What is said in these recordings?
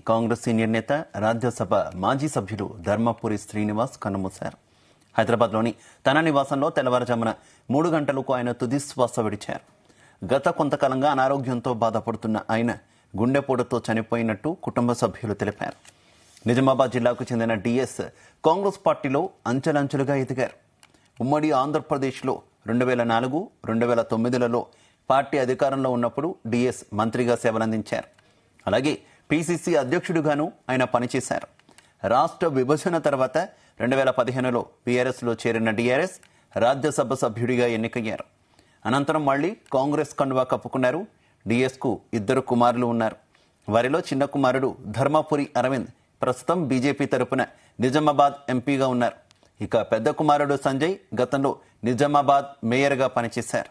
Congress senior నేత రాజ్యసభ మాజీ సభ్యులు ధర్మపురి శ్రీనివాస్ కన్నుమూశారు. హైదరాబాద్లోని తన నివాసంలో తెల్లవారుజామున 3 గంటలకు ఆయన తుది శ్వాస విడిచారు. గత కొంతకాలంగా అనారోగ్యంతో బాధపడుతున్న ఆయన గుండెపోటుతో చనిపోయినట్టు కుటుంబ సభ్యులు తెలిపారు. నిజామాబాద్ జిల్లాకు చెందిన డిఎస్ కాంగ్రెస్ పార్టీలో అంచెలంచెలుగా ఎదిగారు. ఉమ్మడి ఆంధ్రప్రదేశ్లో 2004, 2009లలో పార్టీ అధికారంలో ఉన్నప్పుడు డిఎస్ మంత్రిగా సేవలందించారు. అలాగే పిసిసి అధ్యక్షుడిగాను ఆయన పనిచేశారు. రాష్ట్ర విభజన తర్వాత 2015లో బీఆర్ఎస్లో చేరిన డిఆర్ఎస్ రాజ్యసభ సభ్యుడిగా ఎన్నికయ్యారు. అనంతరం మళ్లీ కాంగ్రెస్ కండువా కప్పుకున్నారు. డిఎస్కు 2 కుమారులు ఉన్నారు. వారిలో చిన్న కుమారుడు ధర్మపురి అరవింద్ ప్రస్తుతం బీజేపీ తరపున నిజామాబాద్ ఎంపీగా ఉన్నారు. ఇక పెద్ద కుమారుడు సంజయ్ గతంలో నిజామాబాద్ మేయర్గా పనిచేశారు.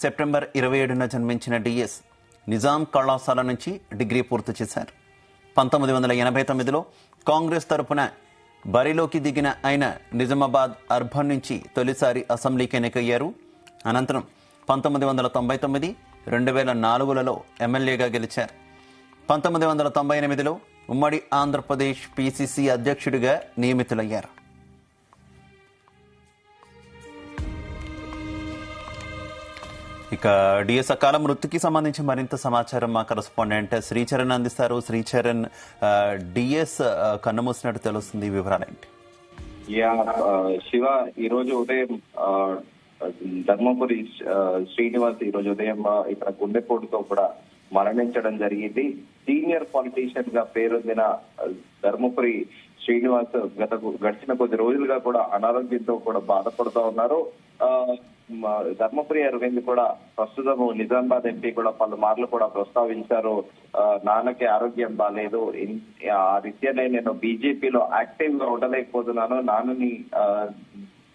సెప్టెంబర్ 27న జన్మించిన డిఎస్ నిజాం కళాశాల నుంచి డిగ్రీ పూర్తి చేశారు. 1989లో కాంగ్రెస్ తరపున బరిలోకి దిగిన ఆయన నిజామాబాద్ అర్బన్ నుంచి తొలిసారి అసెంబ్లీకి ఎన్నికయ్యారు. అనంతరం 1999, 2004లలో ఎమ్మెల్యేగా గెలిచారు. 1998లో ఉమ్మడి ఆంధ్రప్రదేశ్ పిసిసి అధ్యక్షుడిగా నియమితులయ్యారు. ఇక డిఎస్ అకాల మృతికి సంబంధించి మరింత సమాచారం మా కరెస్పాండెంట్ శ్రీచరణ్ అందిస్తారు. శ్రీచరణ్, డిఎస్ కన్నుమూసినట్టు తెలుస్తుంది, వివరాలేంటి? శివ, ఈ రోజు ఉదయం ధర్మపురి శ్రీనివాస్ ఈ రోజు ఉదయం ఇక్కడ గుండెపోటుతో కూడా మరణించడం జరిగింది. సీనియర్ పొలిటీషియన్ గా పేరొందిన ధర్మపురి శ్రీనివాస్ గడిచిన కొద్ది రోజులుగా కూడా అనారోగ్యంతో కూడా బాధపడుతూ ఉన్నారు. ధర్మపురి అరవింద్ కూడా ప్రస్తుతం నిజామాబాద్ ఎంపీ కూడా పలుమార్లు కూడా ప్రస్తావించారు. నాన్నకి ఆరోగ్యం బాగాలేదు, ఆ రీత్యానే నేను బీజేపీలో యాక్టివ్ గా ఉండలేకపోతున్నాను,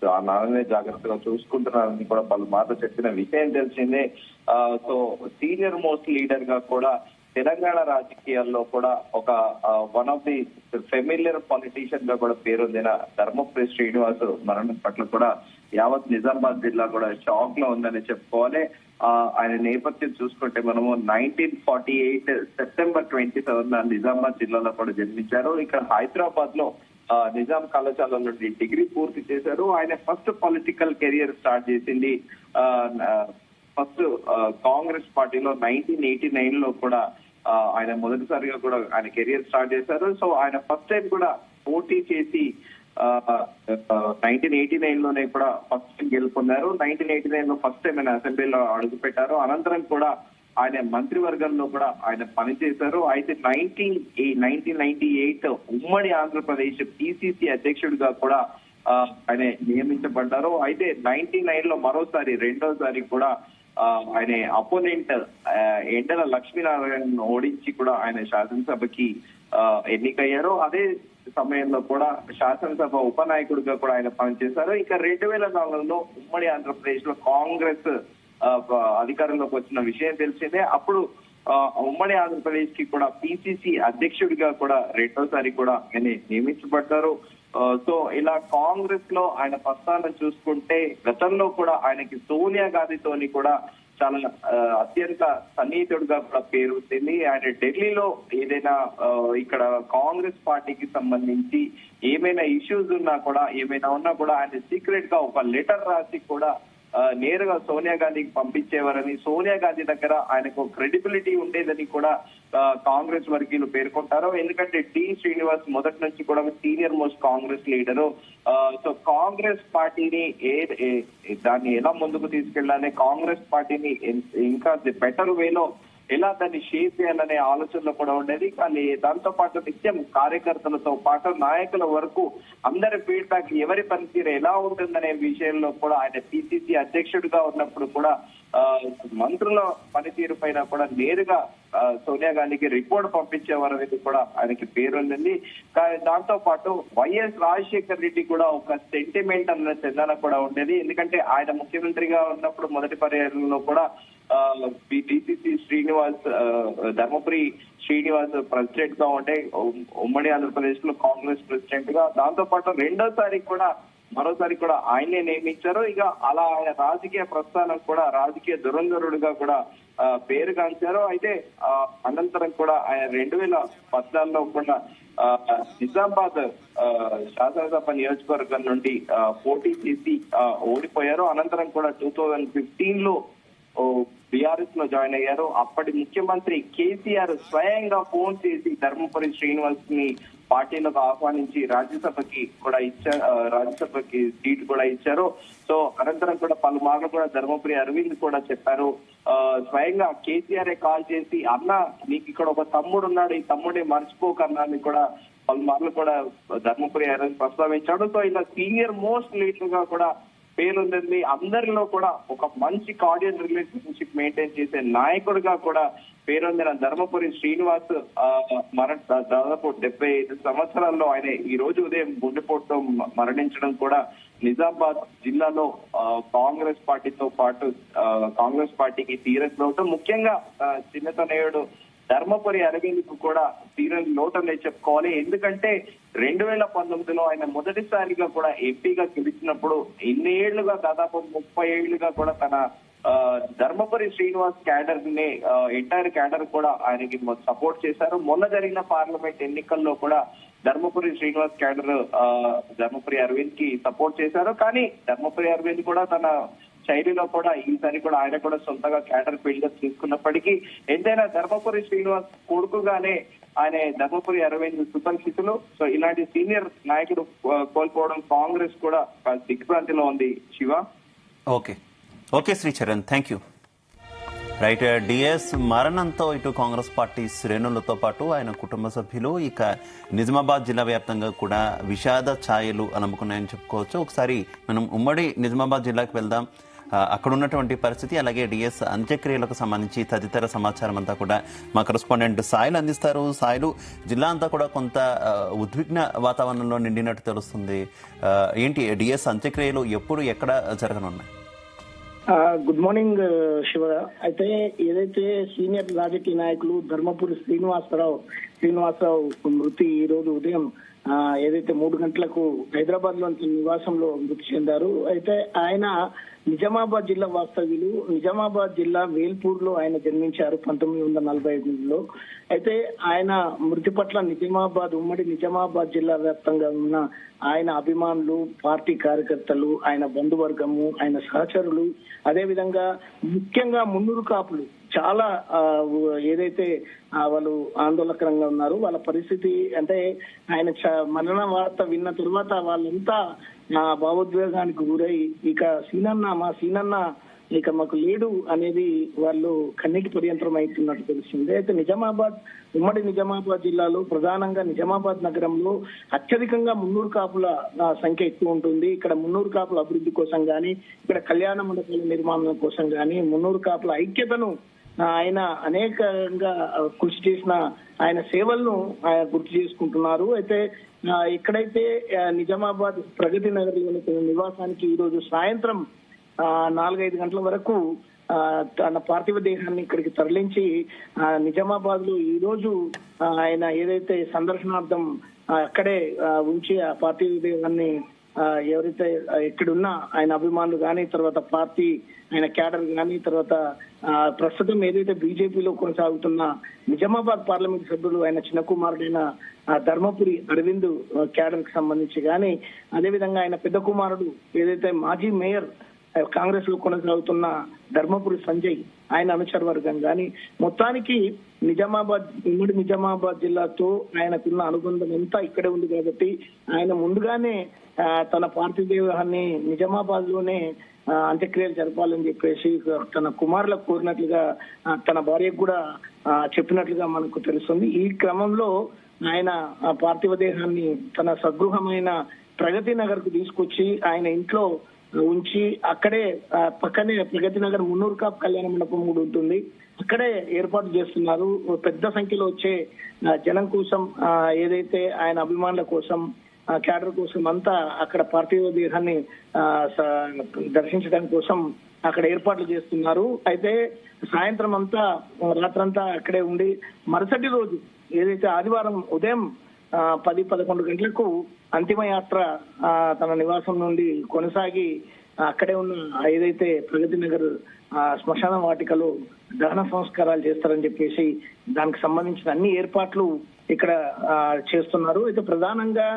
నాన్ననే జాగ్రత్తగా చూసుకుంటున్నానని కూడా పలుమార్లు చెప్పిన విషయం తెలిసిందే. సో సీనియర్ మోస్ట్ లీడర్ గా కూడా తెలంగాణ రాజకీయాల్లో కూడా ఒక one of the familiar politician గా కూడా పేరొందిన ధర్మపురి శ్రీనివాస్ మరణం పట్ల కూడా యావత్ నిజామాబాద్ జిల్లా కూడా షాక్ లో ఉందని చెప్పుకోవాలి. ఆయన నేపథ్యం చూసుకుంటే మనము 1948 సెప్టెంబర్ 27న నిజామాబాద్ జిల్లాలో కూడా జన్మించారు. ఇక్కడ హైదరాబాద్ లో నిజాం కళాశాల నుండి డిగ్రీ పూర్తి చేశారు. ఆయన ఫస్ట్ పొలిటికల్ కెరియర్ స్టార్ట్ చేసింది ఫస్ట్ కాంగ్రెస్ పార్టీలో 1989లో కూడా ఆయన మొదటిసారిగా కూడా ఆయన కెరియర్ స్టార్ట్ చేశారు. సో ఆయన ఫస్ట్ టైం కూడా పోటీ చేసి 1989లోనే కూడా ఫస్ట్ టైం గెలుపొందారు. 1989లో ఫస్ట్ టైం ఆయన అసెంబ్లీలో అడుగు పెట్టారు. అనంతరం కూడా ఆయన మంత్రివర్గంలో కూడా ఆయన పనిచేశారు. అయితే 1998 ఉమ్మడి ఆంధ్రప్రదేశ్ పిసిసి అధ్యక్షుడిగా కూడా ఆయన నియమించబడ్డారు. అయితే 99లో మరోసారి రెండోసారి కూడా ఆయన అపోనెంట్ ఎండల లక్ష్మీనారాయణ ఓడించి కూడా ఆయన శాసనసభకి ఎన్నికయ్యారు. అదే సమయంలో కూడా శాసనసభ ఉపనాయకుడిగా కూడా ఆయన పనిచేశారు. ఇక 2004లో ఉమ్మడి ఆంధ్రప్రదేశ్ లో కాంగ్రెస్ అధికారంలోకి వచ్చిన విషయం తెలిసిందే. అప్పుడు ఉమ్మడి ఆంధ్రప్రదేశ్ కి కూడా పిసిసి అధ్యక్షుడిగా కూడా రెండోసారి కూడా ఆయన నియమించబడ్డారు. సో ఇలా కాంగ్రెస్ లో ఆయన ప్రస్థానం చూసుకుంటే గతంలో కూడా ఆయనకి సోనియా గాంధీతోని కూడా చాలా అత్యంత సన్నిహితుడిగా కూడా పేరు వచ్చింది. ఆయన ఢిల్లీలో ఏదైనా ఇక్కడ కాంగ్రెస్ పార్టీకి సంబంధించి ఏమైనా ఇష్యూస్ ఉన్నా కూడా ఆయన సీక్రెట్ గా ఒక లెటర్ రాసి కూడా నేరుగా సోనియా గాంధీకి పంపించేవారని, సోనియా గాంధీ దగ్గర ఆయనకు క్రెడిబిలిటీ ఉండేదని కూడా కాంగ్రెస్ వర్గీయులు పేర్కొంటారు. ఎందుకంటే టి శ్రీనివాస్ మొదటి నుంచి కూడా senior most Congress leader. So Congress పార్టీని దాన్ని ఎలా ముందుకు తీసుకెళ్లాలి, కాంగ్రెస్ పార్టీని ఇంకా బెటర్ వేలో ఎలా దాన్ని షేప్ చేయాలనే ఆలోచనలో కూడా ఉండేది. కానీ దాంతో పాటు నిత్యం కార్యకర్తలతో పాటు నాయకుల వరకు అందరి ఫీడ్బ్యాక్, ఎవరి పనితీరు ఎలా ఉంటుందనే విషయంలో కూడా ఆయన పిసిసి అధ్యక్షుడిగా ఉన్నప్పుడు కూడా మంత్రుల పనితీరు పైన కూడా నేరుగా సోనియా గాంధీకి రిపోర్ట్ పంపించేవారు అనేది కూడా ఆయనకి పేరుంది. దాంతో పాటు వైఎస్ రాజశేఖర్ రెడ్డి కూడా ఒక సెంటిమెంట్ అన్న చందన కూడా ఉండేది. ఎందుకంటే ఆయన ముఖ్యమంత్రిగా ఉన్నప్పుడు మొదటి పర్యాయంలో కూడా డిసిసి శ్రీనివాస్ ధర్మపురి శ్రీనివాస్ ప్రెసిడెంట్ గా ఉంటే ఉమ్మడి ఆంధ్రప్రదేశ్ లో కాంగ్రెస్ ప్రెసిడెంట్ గా, దాంతో పాటు మరోసారి కూడా ఆయనే నియమించారు. ఇక అలా ఆయన రాజకీయ ప్రస్థానం కూడా రాజకీయ దురంధరుడుగా కూడా పేరుగాంచారు. అయితే అనంతరం కూడా ఆయన 2014లో కూడా నిజామాబాద్ శాసనసభ నియోజకవర్గం నుండి పోటీ చేసి ఓడిపోయారు. అనంతరం కూడా 2015లో బీఆర్ఎస్ లో జాయిన్ అయ్యారు. అప్పటి ముఖ్యమంత్రి కేసీఆర్ స్వయంగా ఫోన్ చేసి ధర్మపురి శ్రీనివాస్ ని పార్టీలకు ఆహ్వానించి రాజ్యసభకి సీట్ కూడా ఇచ్చారు. సో అనంతరం కూడా పలుమార్లు కూడా ధర్మపురి అరవింద్ కూడా చెప్పారు, స్వయంగా కేసీఆర్ కాల్ చేసి అన్న నీకు ఇక్కడ ఒక తమ్ముడు ఉన్నాడు, ఈ తమ్ముడే మర్చిపోకన్నా అని కూడా పలుమార్లు కూడా ధర్మపురి అరవింద్ ప్రస్తావించాడు. సో ఇలా సీనియర్ మోస్ట్ లీడర్ గా కూడా పేరుంది. అందరిలో కూడా ఒక మంచి కార్డియల్ రిలేషన్షిప్ మెయింటైన్ చేసే నాయకుడిగా కూడా పేరొందిన ధర్మపురి శ్రీనివాస్ దాదాపు 75 సంవత్సరాల్లో ఆయన ఈ రోజు ఉదయం గుండెపోటుతో మరణించడం కూడా నిజామాబాద్ జిల్లాలో కాంగ్రెస్ పార్టీతో పాటు కాంగ్రెస్ పార్టీకి తీరని లోటు, ముఖ్యంగా చిన్నతనయుడు ధర్మపురి అరవింద్ కు కూడా తీరని లోటనే చెప్పుకోవాలి. ఎందుకంటే 2019లో ఆయన మొదటిసారిగా కూడా ఎంపీగా గెలిచినప్పుడు ఇన్ని ఏళ్లుగా దాదాపు 30 ఏళ్లుగా కూడా తన ధర్మపురి శ్రీనివాస్ క్యాడర్ ని ఎంటైర్ క్యాడర్ కూడా ఆయనకి సపోర్ట్ చేశారు. మొన్న జరిగిన పార్లమెంట్ ఎన్నికల్లో కూడా ధర్మపురి శ్రీనివాస్ క్యాడర్ ధర్మపురి అరవింద్ కి సపోర్ట్ చేశారు. కానీ ధర్మపురి అరవింద్ కూడా తన శైలిలో కూడా ఈసారి కూడా ఆయన కూడా సొంతగా క్యాడర్ బిల్డప్ తీసుకున్నప్పటికీ ఎంతైనా ధర్మపురి శ్రీనివాస్ కొడుకుగానే ఆయన ధర్మపురి అరవింద్ సుపరిచితులు. సో ఇలాంటి సీనియర్ నాయకుడు కోల్పోవడం కాంగ్రెస్ కూడా దిగ్భ్రాంతిలో ఉంది. Shiva. Okay Sricharan, thank you. Right, DS మరణంతో ఇటు కాంగ్రెస్ పార్టీ శ్రేణులతో పాటు ఆయన కుటుంబ సభ్యులు ఇక నిజామాబాద్ జిల్లా వ్యాప్తంగా కూడా విషాద ఛాయలు అలముకున్నాయని చెప్పుకోవచ్చు. ఒకసారి మనం ఉమ్మడి నిజామాబాద్ జిల్లాకు వెళ్దాం. అక్కడ ఉన్నటువంటి పరిస్థితి, అలాగే డిఎస్ అంత్యక్రియలకు సంబంధించి తదితర సమాచారం అంతా కూడా మా కరెస్పాండెంట్ సాయిలు అందిస్తారు. సాయిలు, జిల్లా అంతా కూడా కొంత ఉద్విగ్న వాతావరణంలో నిండినట్టు తెలుస్తుంది. ఏంటి డిఎస్ అంత్యక్రియలు ఎప్పుడు ఎక్కడ జరగనున్నాయి? Good morning Shiva. అయితే ఏదైతే సీనియర్ రాజకీయ నాయకులు ధర్మపురి శ్రీనివాసరావు మృతి ఈ రోజు ఉదయం ఏదైతే 3 గంటలకు హైదరాబాద్ లోని నివాసంలో మృతి చెందారు. అయితే ఆయన నిజామాబాద్ జిల్లా వాస్తవ్యులు. నిజామాబాద్ జిల్లా వేల్పూర్ లో ఆయన జన్మించారు 1945లో. అయితే ఆయన మృతి పట్ల ఉమ్మడి నిజామాబాద్ జిల్లా వ్యాప్తంగా ఉన్న ఆయన అభిమానులు, పార్టీ కార్యకర్తలు, ఆయన బంధువర్గము, ఆయన సహచరులు, అదే విధంగా ముఖ్యంగా మున్నూరు కాపులు చాలా ఏదైతే వాళ్ళు ఆందోళనకరంగా ఉన్నారు. వాళ్ళ పరిస్థితి అంటే ఆయన మరణ వార్త విన్న తరువాత వాళ్ళంతా భావోద్వేగానికి గురై ఇక మా సీనన్న ఇక మాకు లేడు అనేది వాళ్ళు కన్నీటి పర్యంతరం అవుతున్నట్టు తెలిసింది. అయితే ఉమ్మడి నిజామాబాద్ జిల్లాలో ప్రధానంగా నిజామాబాద్ నగరంలో అత్యధికంగా మున్నూరు కాపుల సంఖ్య ఎక్కువ ఉంటుంది. ఇక్కడ మున్నూరు కాపుల అభివృద్ధి కోసం గాని, ఇక్కడ కళ్యాణ మండపాల నిర్మాణం కోసం గాని, మున్నూరు కాపుల ఐక్యతను ఆయన అనేకంగా కృషి చేసిన ఆయన సేవలను ఆయన గుర్తు చేసుకుంటున్నారు. అయితే ఇక్కడైతే నిజామాబాద్ ప్రగతి నగర్ నివాసానికి ఈ రోజు సాయంత్రం 4-5 గంటల వరకు తన పార్థివ దేహాన్ని ఇక్కడికి తరలించి నిజామాబాద్ లో ఈ రోజు ఆయన ఏదైతే సందర్శనార్థం అక్కడే ఉంచి ఆ పార్థివ దేహాన్ని ఎవరైతే ఎక్కడున్నా ఆయన అభిమానులు కానీ, తర్వాత పార్టీ ఆయన క్యాడర్ కానీ, తర్వాత ప్రస్తుతం ఏదైతే బీజేపీలో కొనసాగుతున్న నిజామాబాద్ పార్లమెంట్ సభ్యులు ఆయన చిన్న కుమారుడైన ధర్మపురి అరవింద్ క్యాడర్ కి సంబంధించి కానీ, అదేవిధంగా ఆయన పెద్ద కుమారుడు ఏదైతే మాజీ మేయర్ కాంగ్రెస్ లో కొనసాగుతున్న ధర్మపురి సంజయ్ ఆయన అనుచర వర్గం కానీ, మొత్తానికి ఉమ్మడి నిజామాబాద్ జిల్లాతో ఆయనకున్న అనుబంధం అంతా ఇక్కడే ఉంది కాబట్టి ఆయన ముందుగానే తన పార్థివ దేహాన్ని నిజామాబాద్ లోనే అంత్యక్రియలు జరపాలని చెప్పేసి తన కుమారులకు కోరినట్లుగా తన భార్యకు కూడా చెప్పినట్లుగా మనకు తెలుస్తుంది. ఈ క్రమంలో ఆయన పార్థివ దేహాన్ని తన స్వగృహమైన ప్రగతి నగర్ కు తీసుకొచ్చి ఆయన ఇంట్లో ఉంచి అక్కడే పక్కనే ప్రగతి నగర్ మున్నూరు కాపు కళ్యాణ మండపం కూడా ఉంటుంది, అక్కడే ఏర్పాటు చేస్తున్నారు. పెద్ద సంఖ్యలో వచ్చే జనం కోసం, ఏదైతే ఆయన అభిమానుల కోసం, క్యాడర్ కోసం అంతా అక్కడ పార్థివ దేహాన్ని దర్శించడం కోసం అక్కడ ఏర్పాట్లు చేస్తున్నారు. అయితే సాయంత్రం అంతా రాత్రంతా అక్కడే ఉండి మరుసటి రోజు ఏదైతే ఆదివారం ఉదయం 10-11 గంటలకు అంతిమ యాత్ర తన నివాసం నుండి కొనసాగి అక్కడే ఉన్న ఏదైతే ప్రగతి నగర్ శ్మశాన వాటికలో దహన సంస్కారాలు చేస్తారని చెప్పేసి దానికి సంబంధించిన అన్ని ఏర్పాట్లు ఇక్కడ చేస్తున్నారు. అయితే ప్రధానంగా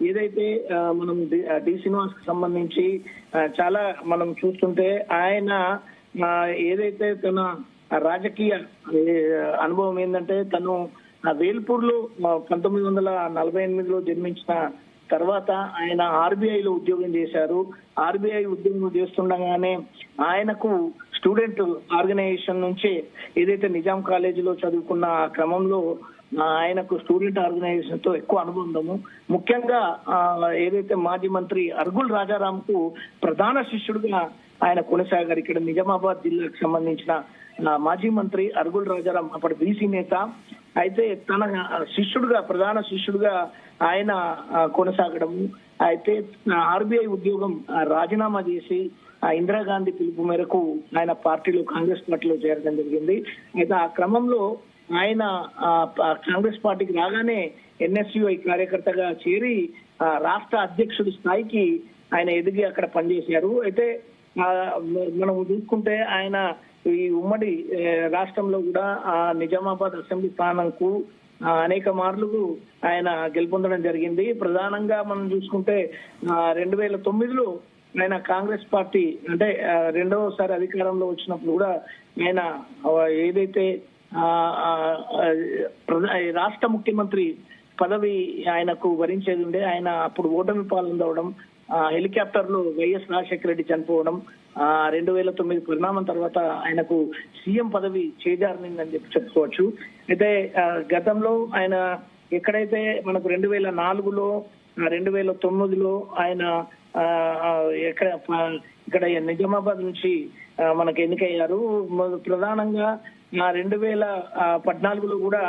ఏదైతే మనం డి శ్రీనివాస్ కి సంబంధించి చాలా మనం చూస్తుంటే ఆయన ఏదైతే తన రాజకీయ అనుభవం ఏంటంటే తను వేల్పూర్ లో 1948లో జన్మించిన తర్వాత ఆయన ఆర్బీఐలో ఉద్యోగం చేశారు. ఆర్బీఐ ఉద్యోగం చేస్తుండగానే ఆయనకు స్టూడెంట్ ఆర్గనైజేషన్ నుంచి ఏదైతే నిజాం కాలేజీలో చదువుకున్న ఆ క్రమంలో ఆయనకు స్టూడెంట్ ఆర్గనైజేషన్ తో ఎక్కువ అనుబంధము. ముఖ్యంగా ఏదైతే మాజీ మంత్రి అర్గుల్ రాజారాం కు ప్రధాన శిష్యుడుగా ఆయన కొనసాగారు. ఇక్కడ నిజామాబాద్ జిల్లాకు సంబంధించిన మాజీ మంత్రి అర్గుల్ రాజారాం అప్పటి బీసీ నేత. అయితే తన శిష్యుడుగా ప్రధాన శిష్యుడుగా ఆయన కొనసాగడము. అయితే ఆర్బీఐ ఉద్యోగం రాజీనామా చేసి ఇందిరాగాంధీ పిలుపు మేరకు ఆయన పార్టీలో కాంగ్రెస్ పార్టీలో చేరడం జరిగింది. అయితే ఆ క్రమంలో ఆయన కాంగ్రెస్ పార్టీకి రాగానే ఎన్ఎస్యుఐ కార్యకర్తగా చేరి రాష్ట్ర అధ్యక్షుడి స్థాయికి ఆయన ఎదిగి అక్కడ పనిచేశారు. అయితే మనం చూసుకుంటే ఆయన ఈ ఉమ్మడి రాష్ట్రంలో కూడా నిజామాబాద్ అసెంబ్లీ స్థానంకు అనేక మార్లు ఆయన గెలుపొందడం జరిగింది. ప్రధానంగా మనం చూసుకుంటే 2009లో ఆయన కాంగ్రెస్ పార్టీ అంటే రెండవసారి అధికారంలో వచ్చినప్పుడు కూడా ఆయన ఏదైతే రాష్ట్ర ముఖ్యమంత్రి పదవి ఆయనకు వరించేది ఉండే ఆయన అప్పుడు ఓటమి పాల్గొనడం, హెలికాప్టర్ లో వైఎస్ రాజశేఖర రెడ్డి చనిపోవడం, 2009 పరిణామం తర్వాత ఆయనకు సీఎం పదవి చేజారిందని చెప్పి చెప్పుకోవచ్చు. అయితే గతంలో ఆయన ఎక్కడైతే మనకు 2004లో 2009లో ఆయన ఇక్కడ నిజామాబాద్ నుంచి మనకు ఎన్నికయ్యారు. ప్రధానంగా 2014లో కూడా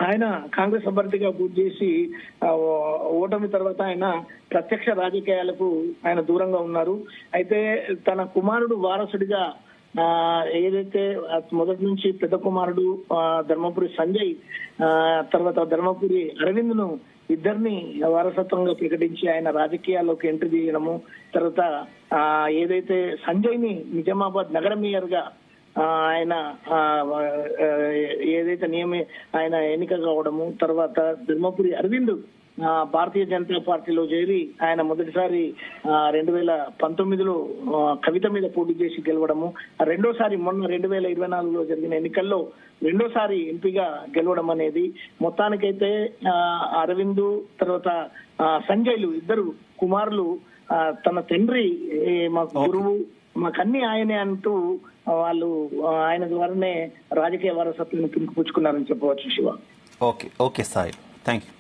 ఆయన కాంగ్రెస్ అభ్యర్థిగా పోటీ చేసి ఓటమి తర్వాత ఆయన ప్రత్యక్ష రాజకీయాలకు ఆయన దూరంగా ఉన్నారు. అయితే తన కుమారుడు వారసుడిగా ఏదైతే మొదటి నుంచి పెద్ద కుమారుడు ధర్మపురి సంజయ్ తర్వాత ధర్మపురి అరవింద్ ను ఇద్దరిని వారసత్వంగా ప్రకటించి ఆయన రాజకీయాల్లోకి ఎంట్రీ చేయడము, తర్వాత ఏదైతే సంజయ్ ని నిజామాబాద్ నగర మేయర్ గా ఆయన ఏదైతే ఆయన ఎన్నిక కావడము, తర్వాత ధర్మపురి అరవింద్ భారతీయ జనతా పార్టీలో చేరి ఆయన మొదటిసారి 2019లో కవిత మీద పోటీ చేసి గెలవడము, రెండోసారి మొన్న 2024లో జరిగిన ఎన్నికల్లో రెండోసారి ఎంపీగా గెలవడం అనేది మొత్తానికైతే అరవింద్ తర్వాత సంజయ్లు ఇద్దరు కుమారులు తన తండ్రి మా గురువు మాకన్నీ ఆయనే అంటూ వాళ్ళు ఆయన ద్వారానే రాజకీయ వారసత్వాన్ని పుచ్చుకున్నారని చెప్పవచ్చు. Shiva. Okay Sai, thank you.